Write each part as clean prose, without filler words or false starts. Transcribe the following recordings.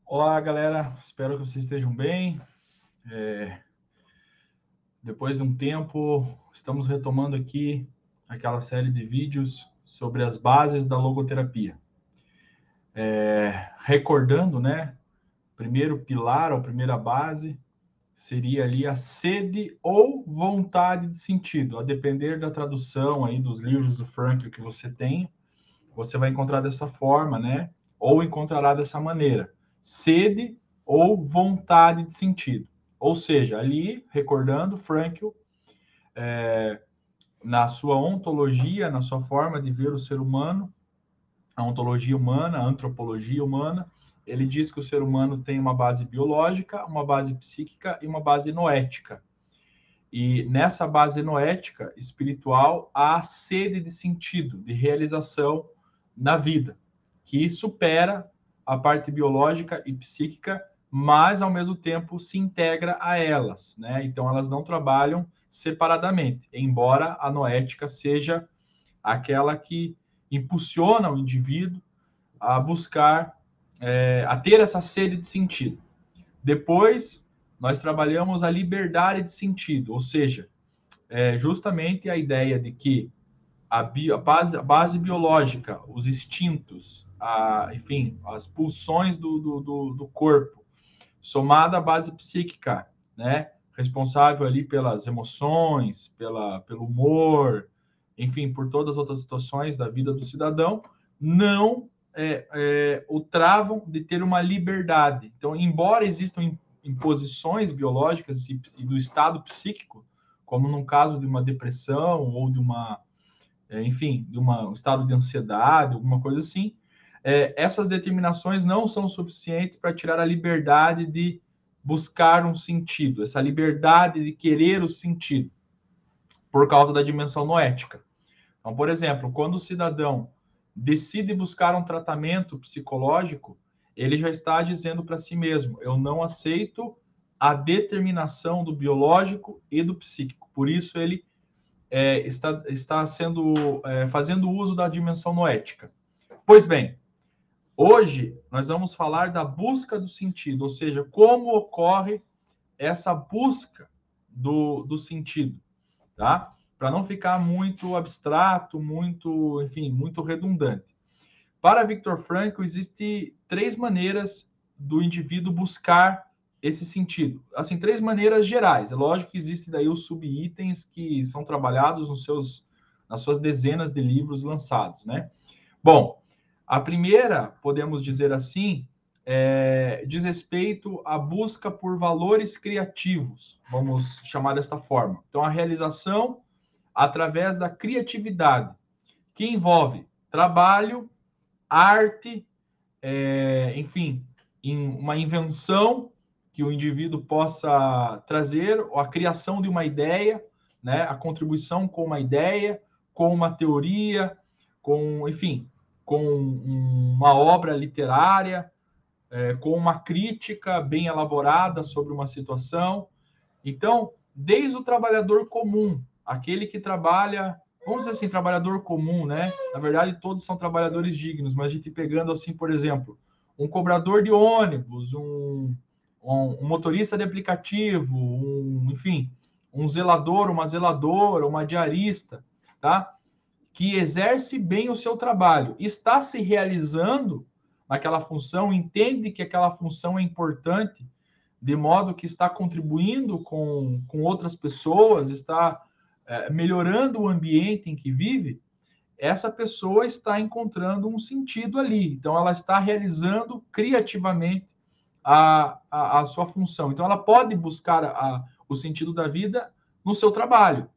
Olá, galera. Espero que vocês estejam bem. Depois de um tempo, estamos retomando aqui aquela série de vídeos sobre as bases da logoterapia. Recordando, né? Primeiro pilar, ou primeira base, seria ali a sede ou vontade de sentido. A depender da tradução aí dos livros do Frankl que você tem, você vai encontrar dessa forma, né? Ou encontrará dessa maneira. Sede ou vontade de sentido. Ou seja, ali, recordando, Frankl, na sua ontologia, na sua forma de ver o ser humano, a ontologia humana, a antropologia humana, ele diz que o ser humano tem uma base biológica, uma base psíquica e uma base noética. E nessa base noética, espiritual, há sede de sentido, de realização na vida, que supera a parte biológica e psíquica, mas ao mesmo tempo se integra a elas, né? Então elas não trabalham separadamente, embora a noética seja aquela que impulsiona o indivíduo a buscar, a ter essa sede de sentido. Depois, nós trabalhamos a liberdade de sentido, ou seja, justamente a ideia de que a base biológica, os instintos, enfim, as pulsões do corpo, somada à base psíquica, né, responsável ali pelas emoções, pelo humor, enfim, por todas as outras situações da vida do cidadão, não o travam de ter uma liberdade. Então, embora existam imposições biológicas e do estado psíquico, como no caso de uma depressão ou de uma, enfim, de um estado de ansiedade, alguma coisa assim, essas determinações não são suficientes para tirar a liberdade de buscar um sentido, essa liberdade de querer o sentido, por causa da dimensão noética. Então, por exemplo, quando o cidadão decide buscar um tratamento psicológico, ele já está dizendo para si mesmo: eu não aceito a determinação do biológico e do psíquico. Por isso, ele está fazendo uso da dimensão noética. Pois bem, hoje nós vamos falar da busca do sentido, ou seja, como ocorre essa busca do sentido, tá? Para não ficar muito abstrato, muito, enfim, muito redundante. Para Viktor Frankl, existem três maneiras do indivíduo buscar esse sentido. Assim, três maneiras gerais. É lógico que existem daí os subitens que são trabalhados nas suas dezenas de livros lançados, né? Bom, a primeira, podemos dizer assim, diz respeito à busca por valores criativos, vamos chamar desta forma. Então, a realização através da criatividade, que envolve trabalho, arte, enfim, em uma invenção que o indivíduo possa trazer, ou a criação de uma ideia, né, a contribuição com uma ideia, com uma teoria, com, enfim, com uma obra literária, com uma crítica bem elaborada sobre uma situação. Então, desde o trabalhador comum, aquele que trabalha, vamos dizer assim, trabalhador comum, né? Na verdade, todos são trabalhadores dignos, mas a gente pegando assim, por exemplo, um cobrador de ônibus, um motorista de aplicativo, enfim, um zelador, uma zeladora, uma diarista, tá? Que exerce bem o seu trabalho, está se realizando naquela função, entende que aquela função é importante, de modo que está contribuindo com outras pessoas, está melhorando o ambiente em que vive, essa pessoa está encontrando um sentido ali. Então, ela está realizando criativamente a sua função. Então, ela pode buscar o sentido da vida no seu trabalho.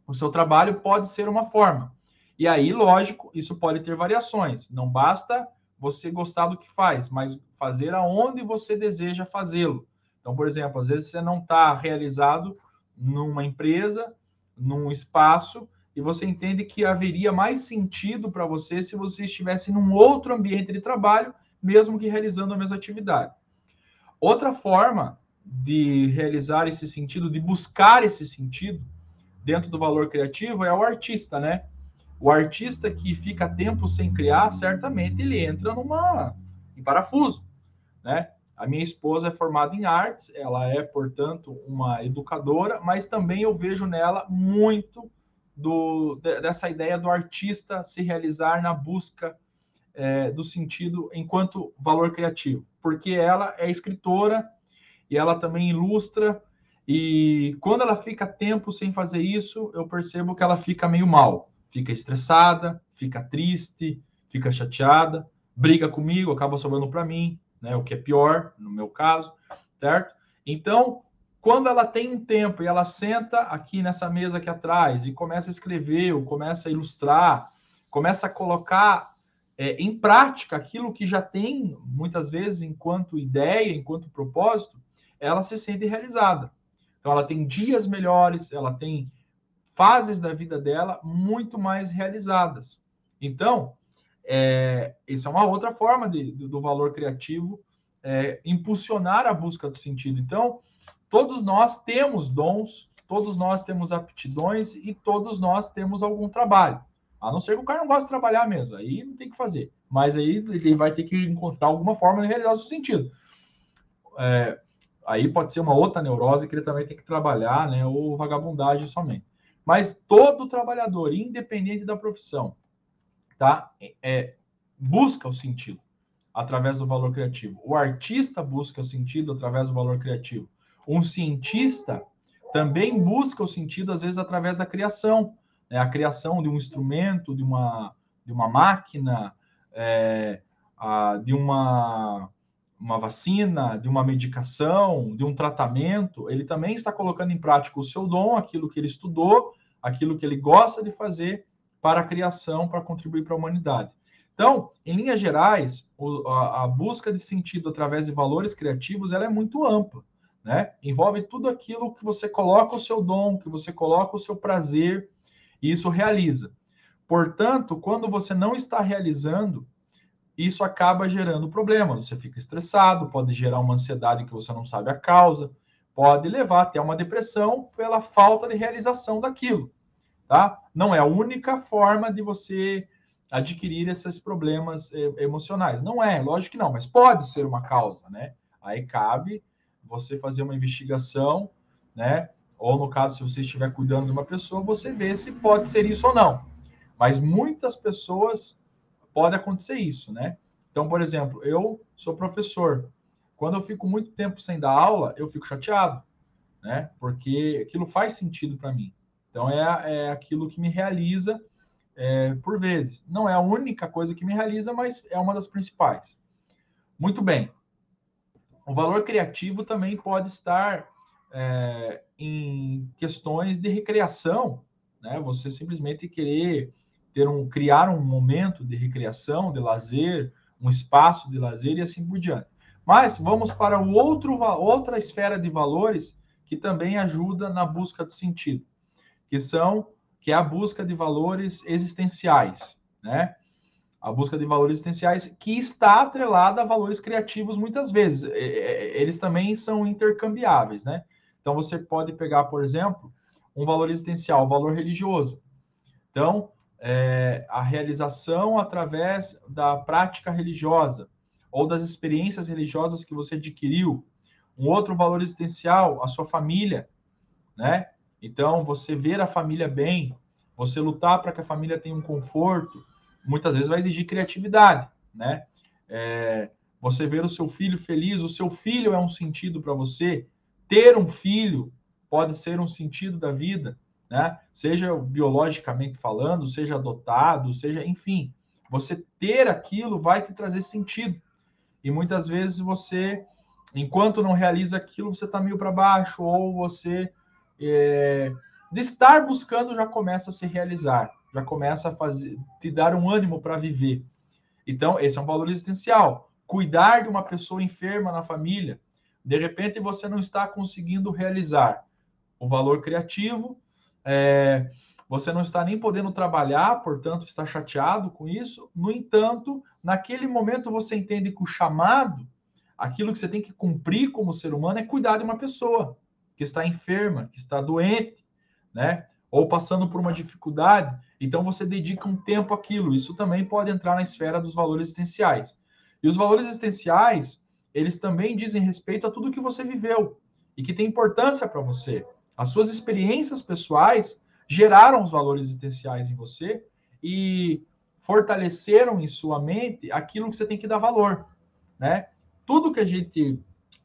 O seu trabalho pode ser uma forma. E aí, lógico, isso pode ter variações. Não basta você gostar do que faz, mas fazer aonde você deseja fazê-lo. Então, por exemplo, às vezes você não está realizado numa empresa, num espaço, e você entende que haveria mais sentido para você se você estivesse num outro ambiente de trabalho, mesmo que realizando a mesma atividade. Outra forma de realizar esse sentido, de buscar esse sentido dentro do valor criativo, é o artista, né? O artista que fica tempo sem criar, certamente ele entra em parafuso, né? A minha esposa é formada em artes, ela é, portanto, uma educadora, mas também eu vejo nela muito dessa ideia do artista se realizar na busca do sentido enquanto valor criativo, porque ela é escritora e ela também ilustra, e quando ela fica tempo sem fazer isso, eu percebo que ela fica meio mal, fica estressada, fica triste, fica chateada, briga comigo, acaba sobrando para mim, né? O que é pior, no meu caso, certo? Então, quando ela tem um tempo e ela senta aqui nessa mesa aqui atrás e começa a escrever, ou começa a ilustrar, começa a colocar em prática aquilo que já tem, muitas vezes, enquanto ideia, enquanto propósito, ela se sente realizada. Então, ela tem dias melhores, ela tem fases da vida dela muito mais realizadas. Então, isso é uma outra forma do valor criativo impulsionar a busca do sentido. Então, todos nós temos dons, todos nós temos aptidões e todos nós temos algum trabalho. A não ser que o cara não gosta de trabalhar mesmo, aí não tem que fazer. Mas aí ele vai ter que encontrar alguma forma de realizar o seu sentido. Aí pode ser uma outra neurose que ele também tem que trabalhar, né? Ou vagabundagem somente. Mas todo trabalhador, independente da profissão, tá? Busca o sentido através do valor criativo. O artista busca o sentido através do valor criativo. Um cientista também busca o sentido, às vezes, através da criação. Né? A criação de um instrumento, de uma máquina, de uma vacina, de uma medicação, de um tratamento. Ele também está colocando em prática o seu dom, aquilo que ele estudou, aquilo que ele gosta de fazer para a criação, para contribuir para a humanidade. Então, em linhas gerais, a busca de sentido através de valores criativos ela é muito ampla, né? Envolve tudo aquilo que você coloca o seu dom, que você coloca o seu prazer, e isso realiza. Portanto, quando você não está realizando, isso acaba gerando problemas. Você fica estressado, pode gerar uma ansiedade que você não sabe a causa, pode levar até uma depressão pela falta de realização daquilo, tá? Não é a única forma de você adquirir esses problemas emocionais. Não é, lógico que não, mas pode ser uma causa, né? Aí cabe você fazer uma investigação, né? Ou no caso, se você estiver cuidando de uma pessoa, você vê se pode ser isso ou não. Mas muitas pessoas pode acontecer isso, né? Então, por exemplo, eu sou professor. Quando eu fico muito tempo sem dar aula, eu fico chateado, né? Porque aquilo faz sentido para mim. Então, é aquilo que me realiza por vezes. Não é a única coisa que me realiza, mas é uma das principais. Muito bem. O valor criativo também pode estar em questões de recreação, né? Você simplesmente querer criar um momento de recreação, de lazer, um espaço de lazer e assim por diante. Mas vamos para outra esfera de valores que também ajuda na busca do sentido, que é a busca de valores existenciais, né? A busca de valores existenciais que está atrelada a valores criativos muitas vezes. Eles também são intercambiáveis, né? Então você pode pegar, por exemplo, um valor existencial, um valor religioso. Então, a realização através da prática religiosa ou das experiências religiosas que você adquiriu. Um outro valor existencial, a sua família, né? Então, você ver a família bem, você lutar para que a família tenha um conforto, muitas vezes vai exigir criatividade, né? Você ver o seu filho feliz, o seu filho é um sentido para você. Ter um filho pode ser um sentido da vida, né? Seja biologicamente falando, seja adotado, seja, enfim, você ter aquilo vai te trazer sentido. E muitas vezes você, enquanto não realiza aquilo, você está meio para baixo, ou você, de estar buscando, já começa a se realizar, já começa a te dar um ânimo para viver. Então, esse é um valor existencial. Cuidar de uma pessoa enferma na família, de repente você não está conseguindo realizar o valor criativo, você não está nem podendo trabalhar, portanto, está chateado com isso. No entanto, naquele momento você entende que o chamado, aquilo que você tem que cumprir como ser humano, é cuidar de uma pessoa que está enferma, que está doente, né? Ou passando por uma dificuldade. Então, você dedica um tempo àquilo. Isso também pode entrar na esfera dos valores existenciais. E os valores existenciais, eles também dizem respeito a tudo que você viveu e que tem importância para você. As suas experiências pessoais geraram os valores existenciais em você e fortaleceram em sua mente aquilo que você tem que dar valor, né? Tudo que a gente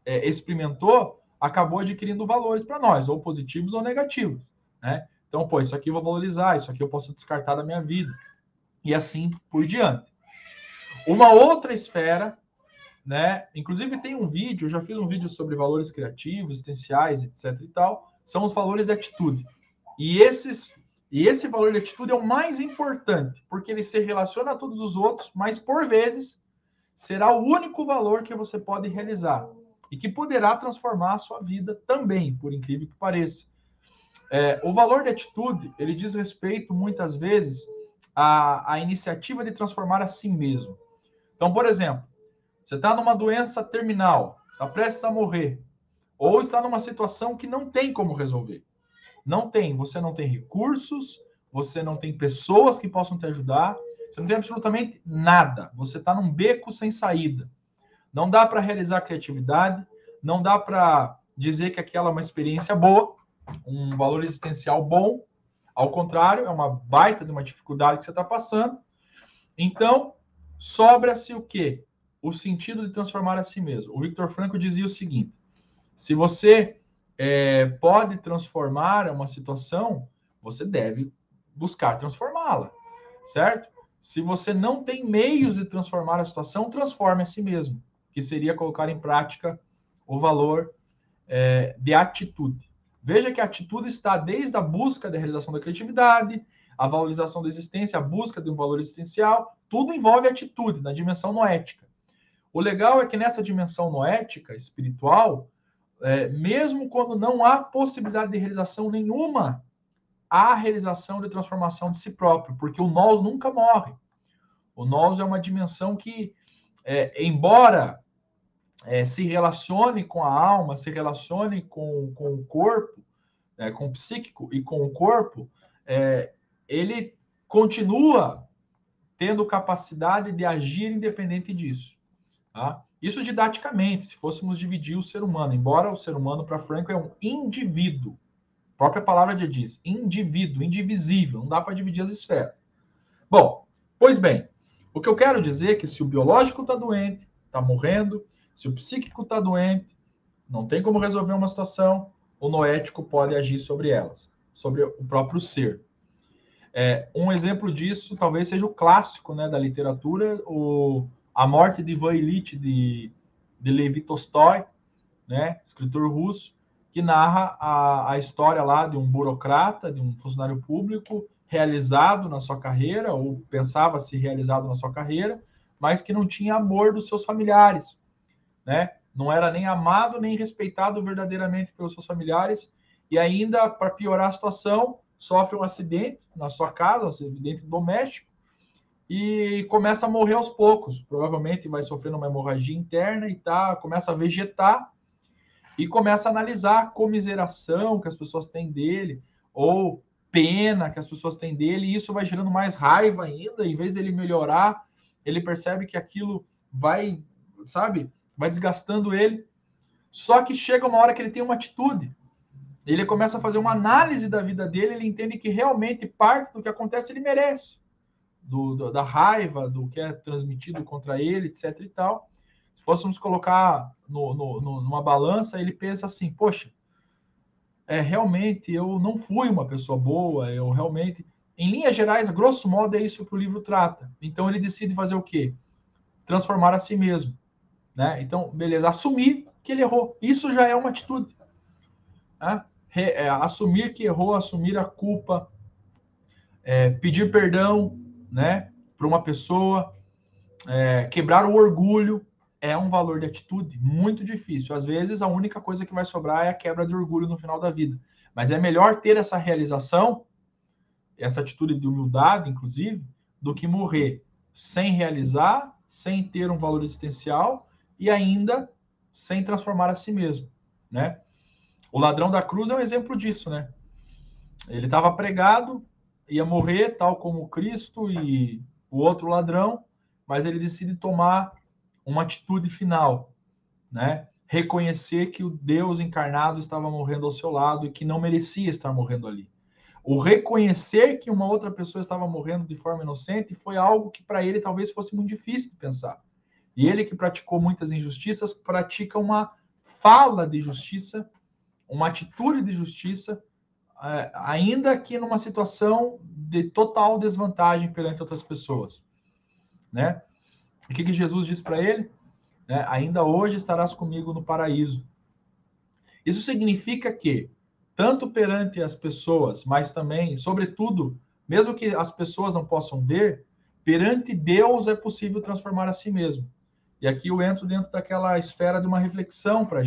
experimentou acabou adquirindo valores para nós, ou positivos ou negativos, né? Então, pô, isso aqui eu vou valorizar, isso aqui eu posso descartar da minha vida, e assim por diante. Uma outra esfera, né? Inclusive tem um vídeo, eu já fiz um vídeo sobre valores criativos, existenciais, etc e tal, são os valores de atitude. E esse valor de atitude é o mais importante, porque ele se relaciona a todos os outros, mas por vezes será o único valor que você pode realizar e que poderá transformar a sua vida também, por incrível que pareça. O valor de atitude, ele diz respeito, muitas vezes, à iniciativa de transformar a si mesmo. Então, por exemplo, você está numa doença terminal, está prestes a morrer, ou está numa situação que não tem como resolver. Não tem, você não tem recursos, você não tem pessoas que possam te ajudar, você não tem absolutamente nada. Você está num beco sem saída. Não dá para realizar criatividade, não dá para dizer que aquela é uma experiência boa, um valor existencial bom. Ao contrário, é uma baita de uma dificuldade que você está passando. Então, sobra-se o quê? O sentido de transformar a si mesmo. O Viktor Frankl dizia o seguinte: se você pode transformar uma situação, você deve buscar transformá-la, certo? Se você não tem meios de transformar a situação, transforme a si mesmo, que seria colocar em prática o valor de atitude. Veja que a atitude está desde a busca da realização da criatividade, a valorização da existência, a busca de um valor existencial, tudo envolve atitude, na dimensão noética. O legal é que nessa dimensão noética, espiritual, mesmo quando não há possibilidade de realização nenhuma, há realização de transformação de si próprio, porque o nós nunca morre. O nós é uma dimensão que, embora se relacione com a alma, se relacione com o corpo, com o psíquico e com o corpo, ele continua tendo capacidade de agir independente disso. Tá? Isso didaticamente, se fôssemos dividir o ser humano, embora o ser humano, para Frankl, é um indivíduo. A própria palavra já diz, indivíduo, indivisível, não dá para dividir as esferas. Bom, pois bem, o que eu quero dizer é que se o biológico está doente, está morrendo, se o psíquico está doente, não tem como resolver uma situação, o noético pode agir sobre elas, sobre o próprio ser. Um exemplo disso talvez seja o clássico, né, da literatura, A Morte de Ivan Ilitch, de Levi Tolstói, né, escritor russo, que narra a história lá de um burocrata, de um funcionário público realizado na sua carreira, ou pensava se realizado na sua carreira, mas que não tinha amor dos seus familiares, né? Não era nem amado nem respeitado verdadeiramente pelos seus familiares, e ainda, para piorar a situação, sofre um acidente na sua casa, um acidente doméstico, e começa a morrer aos poucos. Provavelmente vai sofrendo uma hemorragia interna e começa a vegetar, e começa a analisar a comiseração que as pessoas têm dele, ou pena que as pessoas têm dele, e isso vai gerando mais raiva ainda. Em vez dele melhorar, ele percebe que aquilo vai, sabe, vai desgastando ele. Só que chega uma hora que ele tem uma atitude. Ele começa a fazer uma análise da vida dele, ele entende que realmente parte do que acontece ele merece. Da raiva, do que é transmitido contra ele, etc e tal. Se fôssemos colocar numa balança, ele pensa assim, poxa, realmente eu não fui uma pessoa boa, eu realmente... Em linhas gerais, grosso modo, é isso que o livro trata. Então ele decide fazer o quê? Transformar a si mesmo. Né? Então, beleza, assumir que ele errou. Isso já é uma atitude. Né? Assumir que errou, assumir a culpa, pedir perdão, né, para uma pessoa, quebrar o orgulho, é um valor de atitude muito difícil. Às vezes, a única coisa que vai sobrar é a quebra de orgulho no final da vida. Mas é melhor ter essa realização, essa atitude de humildade, inclusive, do que morrer sem realizar, sem ter um valor existencial e ainda sem transformar a si mesmo, né? O ladrão da cruz é um exemplo disso, né? Ele estava pregado, ia morrer, tal como Cristo e o outro ladrão, mas ele decide tomar uma atitude final. né? Reconhecer que o Deus encarnado estava morrendo ao seu lado e que não merecia estar morrendo ali. O reconhecer que uma outra pessoa estava morrendo de forma inocente foi algo que para ele talvez fosse muito difícil de pensar. E ele que praticou muitas injustiças, pratica uma fala de justiça, uma atitude de justiça, ainda que numa situação de total desvantagem perante outras pessoas, né? O que Jesus diz para ele? Ainda hoje estarás comigo no paraíso. Isso significa que, tanto perante as pessoas, mas também, sobretudo, mesmo que as pessoas não possam ver, perante Deus é possível transformar a si mesmo. E aqui eu entro dentro daquela esfera de uma reflexão para a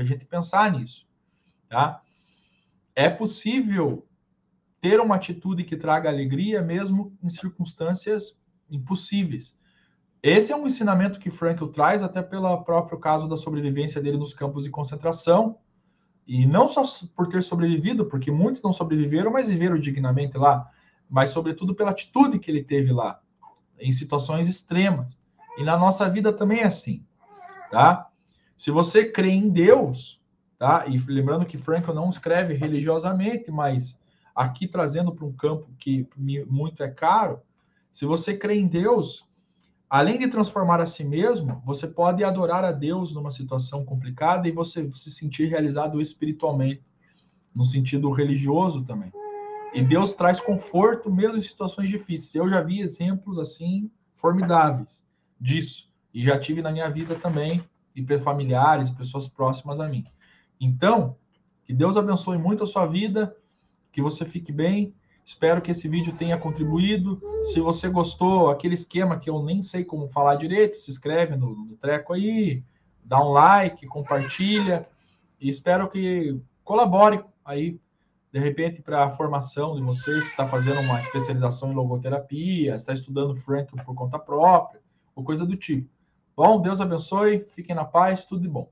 gente pensar nisso. Tá? É possível ter uma atitude que traga alegria mesmo em circunstâncias impossíveis. Esse é um ensinamento que Frankl traz até pelo próprio caso da sobrevivência dele nos campos de concentração, e não só por ter sobrevivido, porque muitos não sobreviveram, mas viveram dignamente lá, mas sobretudo pela atitude que ele teve lá, em situações extremas. E na nossa vida também é assim, tá? Se você crê em Deus, tá? E lembrando que Frankl não escreve religiosamente, mas aqui trazendo para um campo que muito é caro, se você crê em Deus, além de transformar a si mesmo, você pode adorar a Deus numa situação complicada e você se sentir realizado espiritualmente, no sentido religioso também. E Deus traz conforto mesmo em situações difíceis. Eu já vi exemplos assim formidáveis disso e já tive na minha vida também, e familiares, pessoas próximas a mim. Então, que Deus abençoe muito a sua vida, que você fique bem. Espero que esse vídeo tenha contribuído. Se você gostou, aquele esquema que eu nem sei como falar direito, se inscreve no treco aí, dá um like, compartilha. E espero que colabore aí, de repente, para a formação de vocês, se está fazendo uma especialização em logoterapia, está estudando Frankl por conta própria, ou coisa do tipo. Bom, Deus abençoe, fiquem na paz, tudo de bom.